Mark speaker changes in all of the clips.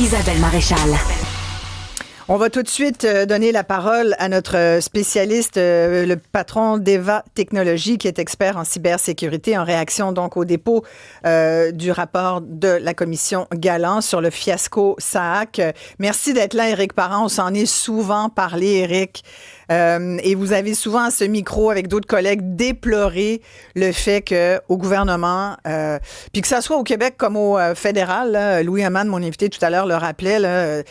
Speaker 1: Isabelle Maréchal.
Speaker 2: On va tout de suite donner la parole à notre spécialiste, le patron d'Eva Technologies, qui est expert en cybersécurité, en réaction donc au dépôt du rapport de la commission Galland sur le fiasco SAAC. Merci d'être là, Éric Parent. On s'en est souvent parlé, Éric. Et vous avez souvent à ce micro, avec d'autres collègues, déploré le fait qu'au gouvernement, puis que ça soit au Québec comme au fédéral, là, Louis Hamad, mon invité tout à l'heure, le rappelait, là,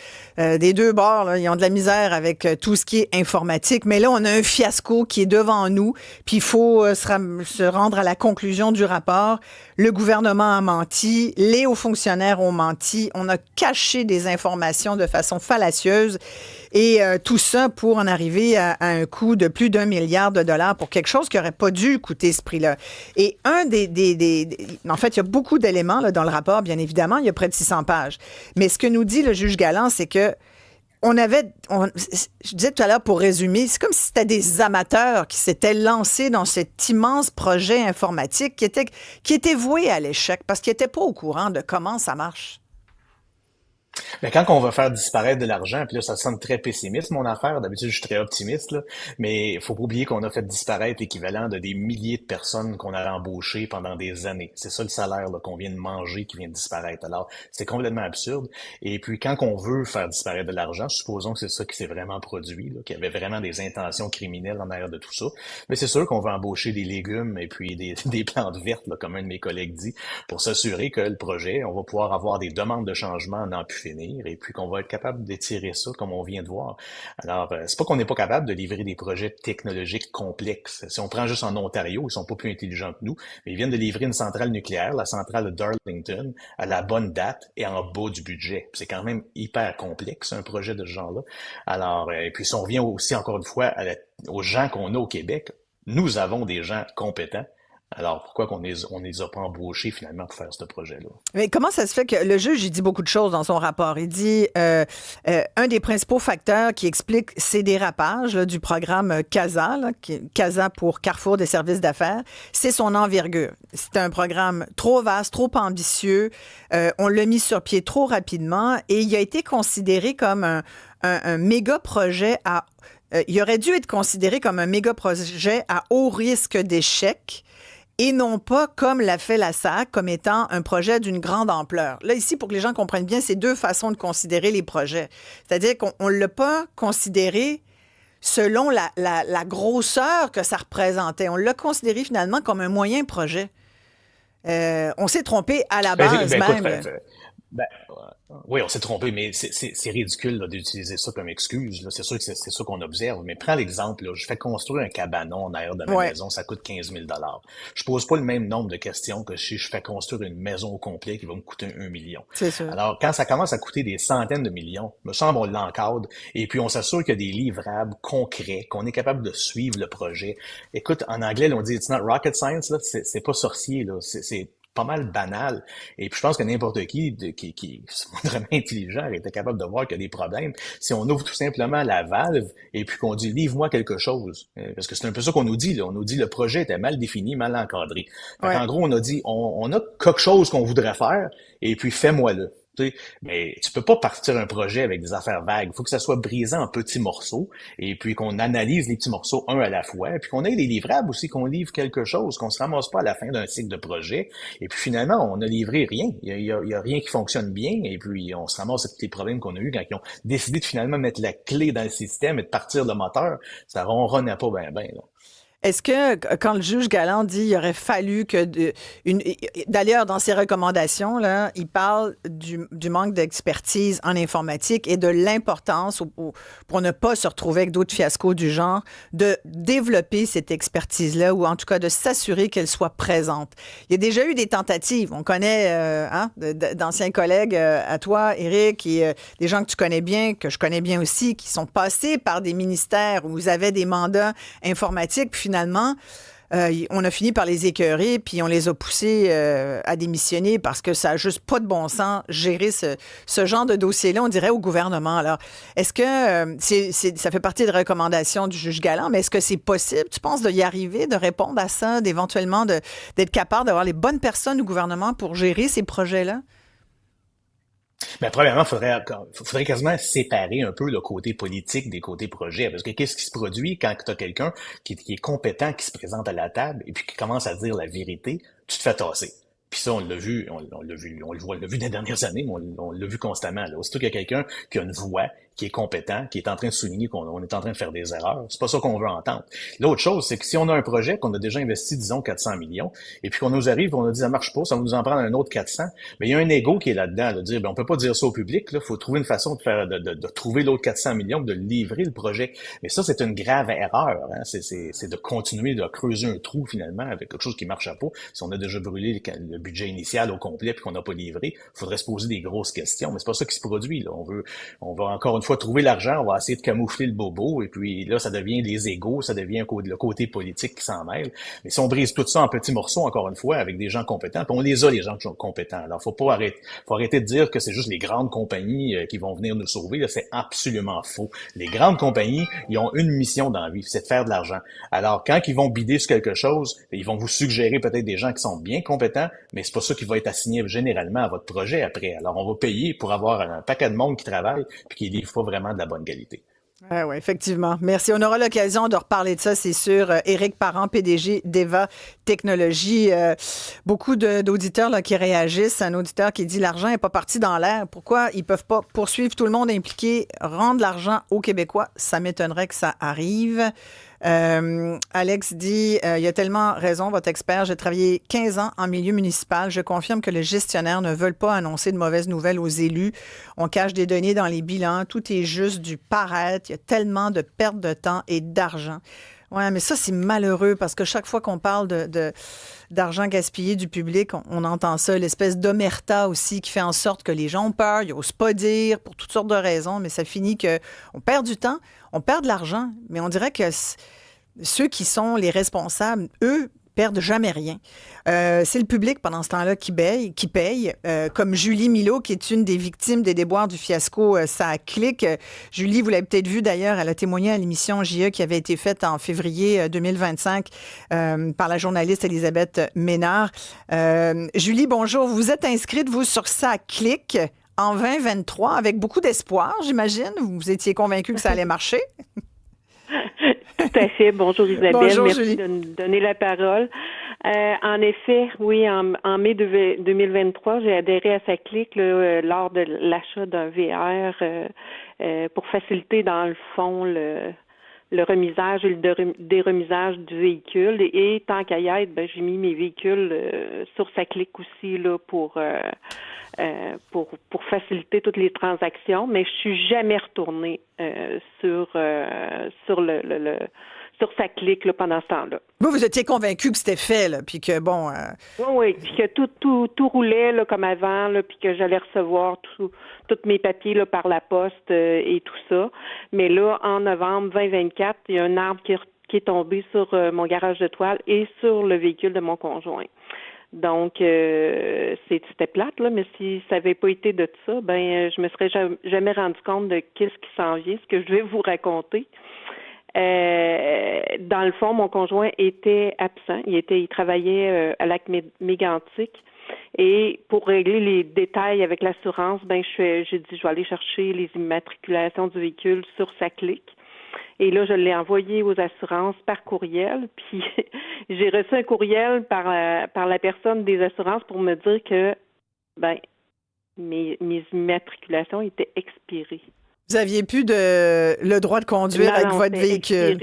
Speaker 2: des deux bords, là, ils ont de la misère avec tout ce qui est informatique. Mais là, on a un fiasco qui est devant nous, puis il faut se rendre à la conclusion du rapport. Le gouvernement a menti, les hauts fonctionnaires ont menti, on a caché des informations de façon fallacieuse. Et tout ça pour en arriver à un coût de plus d'1 milliard de dollars pour quelque chose qui n'aurait pas dû coûter ce prix-là. Et en fait, il y a beaucoup d'éléments là, dans le rapport, bien évidemment. Il y a près de 600 pages. Mais ce que nous dit le juge Galland, c'est que je disais tout à l'heure, pour résumer, c'est comme si c'était des amateurs qui s'étaient lancés dans cet immense projet informatique qui était voué à l'échec parce qu'ils n'étaient pas au courant de comment ça marche.
Speaker 3: Mais quand on va faire disparaître de l'argent, puis là, ça sonne très pessimiste, mon affaire. D'habitude, je suis très optimiste, là. Mais il faut pas oublier qu'on a fait disparaître l'équivalent de des milliers de personnes qu'on a embauchées pendant des années. C'est ça le salaire là, qu'on vient de manger qui vient de disparaître. Alors, c'est complètement absurde. Et puis, quand on veut faire disparaître de l'argent, supposons que c'est ça qui s'est vraiment produit, là, qu'il y avait vraiment des intentions criminelles en arrière de tout ça. Mais c'est sûr qu'on va embaucher des légumes et puis des plantes vertes, là, comme un de mes collègues dit, pour s'assurer que le projet, on va pouvoir avoir des demandes de changement en n'en plus finir, et puis qu'on va être capable d'étirer ça comme on vient de voir. Alors, c'est pas qu'on n'est pas capable de livrer des projets technologiques complexes. Si on prend juste en Ontario, ils sont pas plus intelligents que nous, mais ils viennent de livrer une centrale nucléaire, la centrale de Darlington, à la bonne date et en bas du budget. C'est quand même hyper complexe, un projet de ce genre-là. Alors, et puis si on revient aussi, encore une fois, aux gens qu'on a au Québec, nous avons des gens compétents. Alors, pourquoi on les a pas embauchés finalement pour faire ce projet-là?
Speaker 2: Mais comment ça se fait que le juge, il dit beaucoup de choses dans son rapport. Il dit un des principaux facteurs qui explique ces dérapages là, du programme CASA, CASA pour Carrefour des services d'affaires, c'est son envergure. C'est un programme trop vaste, trop ambitieux. On l'a mis sur pied trop rapidement et il a été considéré comme un méga projet il aurait dû être considéré comme un méga projet à haut risque d'échec. Et non pas comme l'a fait la SAAC, comme étant un projet d'une grande ampleur. Là, ici, pour que les gens comprennent bien, c'est deux façons de considérer les projets. C'est-à-dire qu'on ne l'a pas considéré selon la grosseur que ça représentait. On l'a considéré finalement comme un moyen projet. On s'est trompé à la base même.
Speaker 3: Oui, on s'est trompé, mais c'est ridicule là, d'utiliser ça comme excuse. Là. C'est sûr que c'est ça qu'on observe. Mais prends l'exemple, là, je fais construire un cabanon en arrière de ma maison, ça coûte 15 000 $. Je pose pas le même nombre de questions que si je fais construire une maison au complet qui va me coûter 1 million.
Speaker 2: C'est sûr.
Speaker 3: Alors, quand ça commence à coûter des centaines de millions, me semble on l'encadre et puis on s'assure qu'il y a des livrables concrets, qu'on est capable de suivre le projet. Écoute, en anglais, là, on dit « it's not rocket science », là, c'est pas sorcier, là, c'est pas mal banal. Et puis je pense que n'importe qui est vraiment intelligent était capable de voir qu'il y a des problèmes. Si on ouvre tout simplement la valve et puis qu'on dit livre-moi quelque chose, parce que c'est un peu ça qu'on nous dit, là. On nous dit le projet était mal défini, mal encadré. Ouais. En gros, on a dit on a quelque chose qu'on voudrait faire et puis fais-moi-le. Mais tu peux pas partir un projet avec des affaires vagues. Il faut que ça soit brisé en petits morceaux et puis qu'on analyse les petits morceaux un à la fois et puis qu'on ait les livrables aussi, qu'on livre quelque chose, qu'on se ramasse pas à la fin d'un cycle de projet et puis finalement, on a livré rien. Il y a rien qui fonctionne bien et puis on se ramasse avec tous les problèmes qu'on a eu quand ils ont décidé de finalement mettre la clé dans le système et de partir le moteur. Ça ronronnait pas bien, là.
Speaker 2: Est-ce que, quand le juge Galland dit qu'il aurait fallu que... D'ailleurs, dans ses recommandations, là, il parle du manque d'expertise en informatique et de l'importance, pour ne pas se retrouver avec d'autres fiascos du genre, de développer cette expertise-là ou en tout cas de s'assurer qu'elle soit présente. Il y a déjà eu des tentatives. On connaît d'anciens collègues à toi, Éric, et des gens que tu connais bien, que je connais bien aussi, qui sont passés par des ministères où vous avez des mandats informatiques, puis finalement, on a fini par les écœurer, puis on les a poussés à démissionner parce que ça n'a juste pas de bon sens gérer ce genre de dossier-là, on dirait, au gouvernement. Alors, est-ce que ça fait partie des recommandations du juge Galland, mais est-ce que c'est possible, tu penses, d'y arriver, de répondre à ça, d'éventuellement d'être capable d'avoir les bonnes personnes au gouvernement pour gérer ces projets-là?
Speaker 3: Mais premièrement, faudrait quasiment séparer un peu le côté politique des côtés projets. Parce que qu'est-ce qui se produit quand tu as quelqu'un qui est compétent, qui se présente à la table et puis qui commence à dire la vérité, tu te fais tasser. Puis ça, on l'a vu, on l'a vu, on l'a vu dans les dernières années, mais on l'a vu constamment. Là. Aussitôt qu'il y a quelqu'un qui a une voix, qui est compétent, qui est en train de souligner qu'on est en train de faire des erreurs, c'est pas ça qu'on veut entendre. L'autre chose, c'est que si on a un projet qu'on a déjà investi, disons, 400 millions, et puis qu'on nous arrive, on nous dit ça marche pas, ça va nous en prendre un autre 400, mais il y a un ego qui est là-dedans, de dire, ben, on peut pas dire ça au public, là, faut trouver une façon de trouver l'autre 400 millions, de livrer le projet. Mais ça, c'est une grave erreur, hein. C'est de continuer de creuser un trou, finalement, avec quelque chose qui marche pas. Si on a déjà brûlé le budget initial au complet puis qu'on n'a pas livré, il faudrait se poser des grosses questions. Mais c'est pas ça qui se produit, là. On va encore une fois trouver l'argent, on va essayer de camoufler le bobo, et puis là, ça devient des égos, ça devient le côté politique qui s'en mêle. Mais si on brise tout ça en petits morceaux, encore une fois, avec des gens compétents, puis on les a, les gens qui sont compétents. Alors, faut arrêter de dire que c'est juste les grandes compagnies qui vont venir nous sauver. Là, c'est absolument faux. Les grandes compagnies, ils ont une mission dans la vie, c'est de faire de l'argent. Alors, quand ils vont bider sur quelque chose, ils vont vous suggérer peut-être des gens qui sont bien compétents, mais c'est pas ça qui va être assigné généralement à votre projet après. Alors, on va payer pour avoir un paquet de monde qui travaille puis qui livre pas vraiment de la bonne qualité.
Speaker 2: Oui, effectivement. Merci. On aura l'occasion de reparler de ça, c'est sûr. Éric Parent, PDG d'Eva Technologies. Beaucoup d'auditeurs là, qui réagissent. Un auditeur qui dit l'argent n'est pas parti dans l'air. Pourquoi ils ne peuvent pas poursuivre tout le monde impliqué, rendre l'argent aux Québécois? Ça m'étonnerait que ça arrive. Alex dit, il a tellement raison, votre expert. J'ai travaillé 15 ans en milieu municipal. Je confirme que les gestionnaires ne veulent pas annoncer de mauvaises nouvelles aux élus. On cache des données dans les bilans. Tout est juste du paraître. Il y a tellement de pertes de temps et d'argent. Oui, mais ça, c'est malheureux parce que chaque fois qu'on parle d'argent gaspillé du public, on entend ça, l'espèce d'omerta aussi qui fait en sorte que les gens ont peur, ils n'osent pas dire pour toutes sortes de raisons, mais ça finit qu'on perd du temps, on perd de l'argent, mais on dirait que ceux qui sont les responsables, eux, perdent jamais rien. C'est le public, pendant ce temps-là, qui paye. Comme Julie Milot, qui est une des victimes des déboires du fiasco Ça clique. Julie, vous l'avez peut-être vu d'ailleurs, elle a témoigné à l'émission JE qui avait été faite en février 2025 par la journaliste Elisabeth Ménard. Julie, bonjour. Vous êtes inscrite, vous, sur Ça clique en 2023 avec beaucoup d'espoir, j'imagine. Vous étiez convaincue que ça allait marcher?
Speaker 1: Tout à fait. Bonjour Isabelle.
Speaker 2: Bonjour,
Speaker 1: merci
Speaker 2: Julie.
Speaker 1: de nous donner la parole. En effet, oui, en mai 2023, j'ai adhéré à SACLIC lors de l'achat d'un VR pour faciliter, dans le fond, le remisage et le déremisage du véhicule. Et tant qu'à y être, j'ai mis mes véhicules sur SACLIC aussi là, pour faciliter toutes les transactions, mais je suis jamais retournée sur SACLIC là, pendant ce temps-là.
Speaker 2: Vous étiez convaincu que c'était fait, là, puis que, bon...
Speaker 1: Oui, puis que tout roulait là, comme avant, là, puis que j'allais recevoir tous mes papiers là, par la poste et tout ça. Mais là, en novembre 2024, il y a un arbre qui est tombé sur mon garage de toile et sur le véhicule de mon conjoint. Donc, c'était plate, là, mais si ça n'avait pas été de ça, je me serais jamais rendu compte de qu'est-ce qui s'en vient, ce que je vais vous raconter. Dans le fond, mon conjoint était absent. Il travaillait à Lac-Mégantic. Et pour régler les détails avec l'assurance, j'ai dit, je vais aller chercher les immatriculations du véhicule sur SACLIC. Et là, je l'ai envoyé aux assurances par courriel. Puis, j'ai reçu un courriel par la personne des assurances pour me dire que, mes immatriculations étaient expirées.
Speaker 2: Vous aviez plus le droit de conduire avec votre véhicule.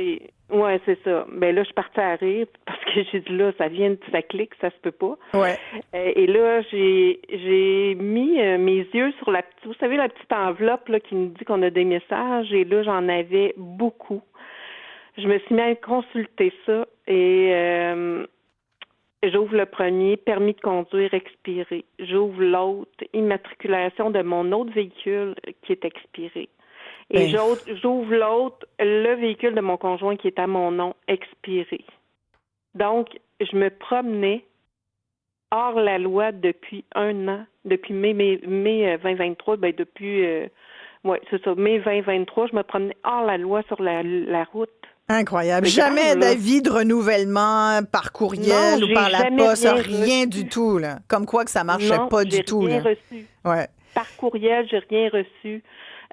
Speaker 1: Oui, c'est ça. Là, je suis partie à rire parce que j'ai dit là, ça vient de SACLIC, ça se peut pas.
Speaker 2: Ouais.
Speaker 1: Et là, j'ai mis mes yeux sur vous savez, la petite enveloppe là, qui nous dit qu'on a des messages. Et là, j'en avais beaucoup. Je me suis mis à consulter ça et j'ouvre le premier, permis de conduire expiré. J'ouvre l'autre, immatriculation de mon autre véhicule qui est expiré. Et j'ouvre l'autre, le véhicule de mon conjoint qui est à mon nom, expiré. Donc, je me promenais hors la loi depuis un an, depuis mai 2023, c'est ça, mai 2023, je me promenais hors la loi sur la route.
Speaker 2: Incroyable. Jamais d'avis de renouvellement par courriel ou par la poste, rien du tout, là. Comme quoi que ça marchait pas du tout, là.
Speaker 1: Reçu.
Speaker 2: Ouais.
Speaker 1: par courriel, j'ai rien reçu.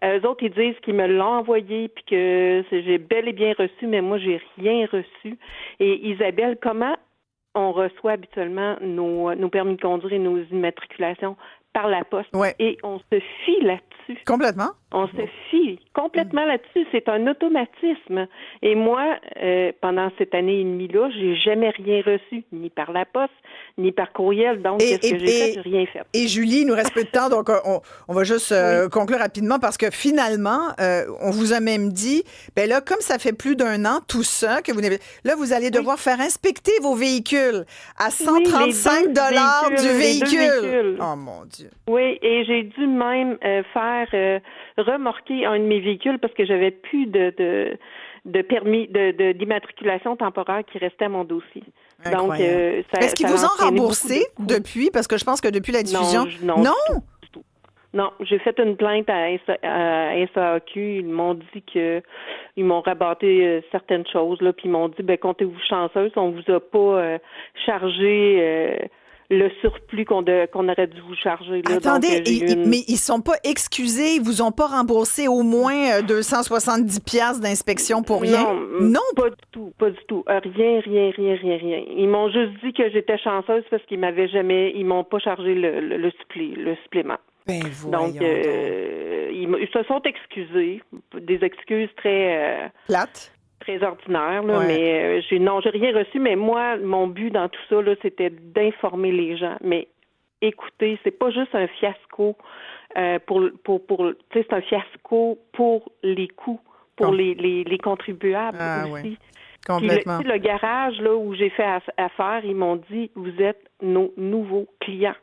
Speaker 1: Eux autres, ils disent qu'ils me l'ont envoyé puis que j'ai bel et bien reçu, mais moi, j'ai rien reçu. Et Isabelle, comment on reçoit habituellement nos permis de conduire et nos immatriculations? Par la poste.
Speaker 2: Ouais.
Speaker 1: Et on se fie là-dessus.
Speaker 2: Complètement.
Speaker 1: On se fie complètement là-dessus. C'est un automatisme. Et moi, pendant cette année et demie-là, j'ai jamais rien reçu, ni par la poste, ni par courriel. Donc, qu'est-ce que j'ai fait? J'ai rien fait.
Speaker 2: Et Julie, il nous reste peu de temps, donc on va juste conclure rapidement parce que finalement, on vous a même dit, ben là, comme ça fait plus d'1 an, tout ça, que vous n'avez... Là, vous allez devoir faire inspecter vos véhicules à 135 $ du véhicule. Oh mon Dieu.
Speaker 1: Oui, et j'ai dû même faire remorquer un de mes véhicules parce que j'avais plus de permis d'immatriculation temporaire qui restait à mon dossier.
Speaker 2: Incroyable.
Speaker 1: Donc,
Speaker 2: est-ce qu'ils vous ont remboursé depuis? Parce que je pense que depuis la diffusion...
Speaker 1: Non. Du tout. Non, j'ai fait une plainte à SAQ. Ils m'ont dit que ils m'ont rabatté certaines choses, là, puis ils m'ont dit, ben comptez-vous chanceuse, on vous a pas chargé... le surplus qu'on aurait dû vous charger. Là.
Speaker 2: Attendez,
Speaker 1: Donc,
Speaker 2: mais ils sont pas excusés, ils vous ont pas remboursé au moins 270$ d'inspection pour rien?
Speaker 1: Non, pas du tout. Rien. Ils m'ont juste dit que j'étais chanceuse parce qu'ils m'ont pas chargé le supplément.
Speaker 2: Ben
Speaker 1: donc, ils se sont excusés, des excuses très...
Speaker 2: plates?
Speaker 1: Très ordinaire, là, mais j'ai rien reçu, mais moi, mon but dans tout ça, là, c'était d'informer les gens. Mais écoutez, c'est pas juste un fiasco c'est un fiasco pour les coûts, pour les contribuables aussi.
Speaker 2: Oui. Complètement.
Speaker 1: Puis le garage là où j'ai fait affaire, ils m'ont dit, vous êtes nos nouveaux clients.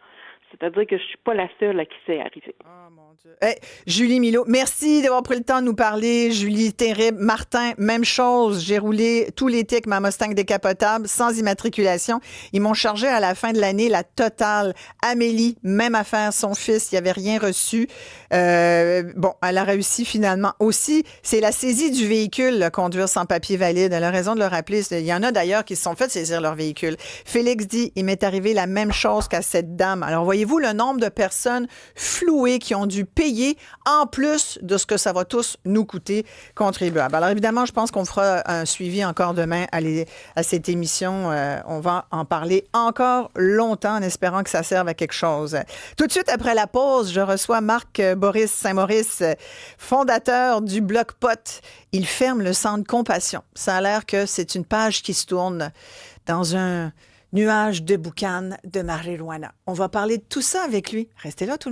Speaker 1: C'est-à-dire que je suis pas la seule à qui c'est arrivé.
Speaker 2: Oh mon Dieu. Hey, Julie Milot, merci d'avoir pris le temps de nous parler. Julie, terrible. Martin, même chose. J'ai roulé tout l'été avec ma Mustang décapotable, sans immatriculation. Ils m'ont chargé à la fin de l'année la totale. Amélie, même affaire. Son fils, il n'avait rien reçu. Bon, elle a réussi finalement aussi. C'est la saisie du véhicule, le conduire sans papier valide. Elle a raison de le rappeler. Il y en a d'ailleurs qui se sont fait saisir leur véhicule. Félix dit, il m'est arrivé la même chose qu'à cette dame. Alors, voyez-vous le nombre de personnes flouées qui ont dû payer en plus de ce que ça va tous nous coûter contribuables. Alors évidemment, je pense qu'on fera un suivi encore demain à cette émission. On va en parler encore longtemps en espérant que ça serve à quelque chose. Tout de suite après la pause, je reçois Marc-Boris Saint-Maurice, fondateur du Bloc Pot. Il ferme le centre Compassion. Ça a l'air que c'est une page qui se tourne dans un nuage de boucan de marijuana. On va parler de tout ça avec lui. Restez là tout le monde.